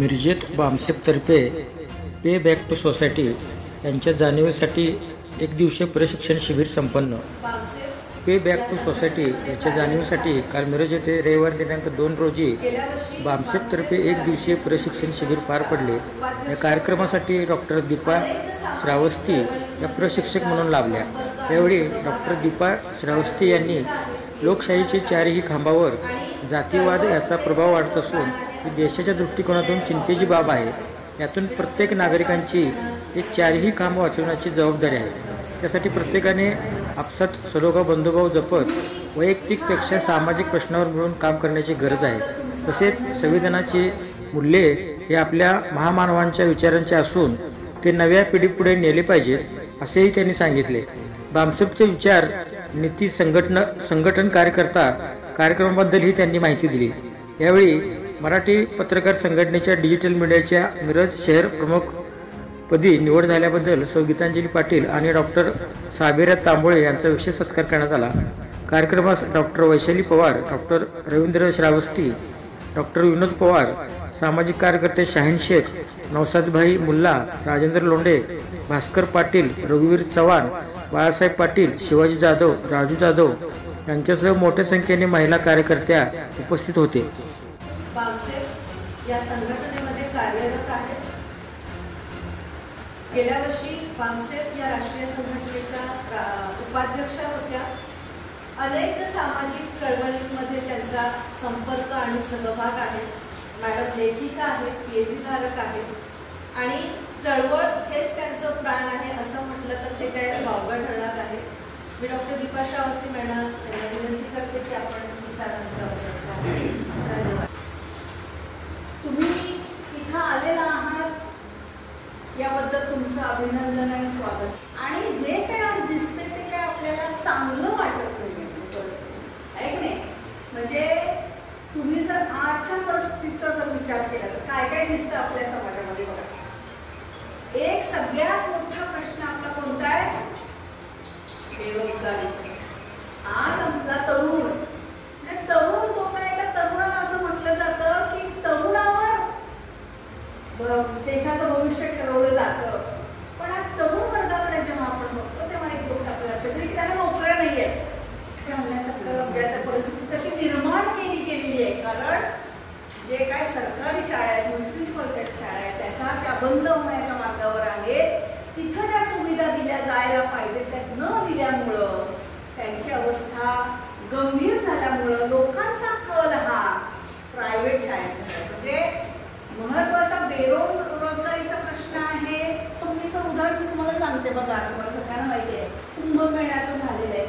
मिरजेत बामसेफतर्फे pay back to society यांच्या जाणीवेसाठी एक दिवसीय प्रशिक्षण शिबिर संपन्न। पे बॅक टू सोसायटी याच्या जाणीवेसाठी काल मिरज येथे रविवार दिनांक 2 रोजी बामसेफतर्फे एक दिवसीय प्रशिक्षण शिबिर पार पडले। या कार्यक्रमासाठी डॉक्टर दीपा श्रावस्ती या प्रशिक्षक म्हणून लाभल्या। यावेळी डॉक्टर दीपा श्रावस्ती यांनी लोकशाहीचे चारही खांबावर जातीवाद याचा प्रभाव वाढत असून ही देशाच्या दृष्टिकोनातून चिंतेची बाब आहे। यातून प्रत्येक नागरिकांची हे चारही खांब वाचवण्याची जबाबदारी आहे। त्यासाठी प्रत्येकाने आपसात सलोखा बंधुभाव जपत वैयक्तिकपेक्षा सामाजिक प्रश्नावर मिळून काम करण्याची गरज आहे। तसेच संविधानाची मूल्ये हे आपल्या महामानवांच्या विचारांचे असून ते नव्या पिढीपुढे नेले पाहिजेत असेही त्यांनी सांगितले। बामसेफचे विचार नीती संघटन कार्यकर्ता कार्यक्रमाबद्दलही त्यांनी माहिती दिली। यावेळी मराठी पत्रकार संघटनेच्या डिजिटल मीडियाच्या मिरज शहर प्रमुख पदी निवड झाल्याबद्दल सौ गीतांजली पाटील आणि डॉक्टर साबेरा तांबोळे यांचा विशेष सत्कार करण्यात आला। कार्यक्रमास doctor Vaishali Pawar, doctor Ravindra Shravasti, doctor Vinod Pawar, सामाजिक कार्यकर्ते शाहीन शेख, नौसादभाई मुल्ला, राजेंद्र लोंढे, भास्कर पाटील, रघुवीर चव्हाण, बाळासाहेब पाटील, शिवाजी जाधव, राजू जाधव यांच्यासह मोठ्या संख्येने महिला कार्यकर्त्या उपस्थित होते। बामसेफ या संघटनेमध्ये कार्यरत आहेत। गेल्या वर्षी बामसेफ या राष्ट्रीय संघटनेच्या उपाध्यक्षा होत्या। अनेक सामाजिक चळवळींमध्ये त्यांचा संपर्क आणि सहभाग आहे। मॅडम लेखिका आहेत, PhD धारक आहेत आणि चळवळ हेच त्यांचं प्राण आहे असं म्हटलं तर ते काय वावगं ठरणार आहे। मी डॉक्टर दीपा श्रावस्ती मॅडम यांना विनंती करते की आपण धन्यवाद। तुम्ही इथं आलेला आहात याबद्दल तुमचं अभिनंदन आणि स्वागत। आणि जे काही आज दिसते ते काय आपल्याला चांगलं वाटत नाही आहे की नाही? म्हणजे तुम्ही जर आजच्या परिस्थितीचा जर विचार केला तर काय काय दिसतं आपल्या समाजामध्ये बघा। एक सगळ्यात मोठा प्रश्न आपला कोणता आहे? बेरोजगारीचा। आज आपला तरुण जो काय त्या तरुणाला असं म्हटलं जातं की तरुणावर देशाचं भविष्य ठरवलं जातं, पण आज तरुण वर्गाकडे जेव्हा आपण बघतो तेव्हा एक गोष्ट आपल्याला लक्षात येते की त्यांना नोकऱ्या नाही आहेत। ते म्हणण्यासारखं परिस्थिती कशी निर्माण गेलेली आहे, कारण जे काय सरकारी शाळा आहेत, म्युनिसिपल शाळा आहेत त्या बंद होण्याच्या मार्गावर आहेत। तिथं ज्या सुविधा दिल्या जायला पाहिजे त्या न दिल्यामुळं त्यांची अवस्था गंभीर झाल्यामुळं लोकांचा कल हा प्रायव्हेट शाळेचा म्हणजे महत्वाचा बेरोजगारीचा प्रश्न आहे। कंपनीचं उदाहरण तुम्हाला सांगते बघा, तुम्हाला सगळ्यांना माहिती आहे कुंभमेळ्यातून झालेलं आहे।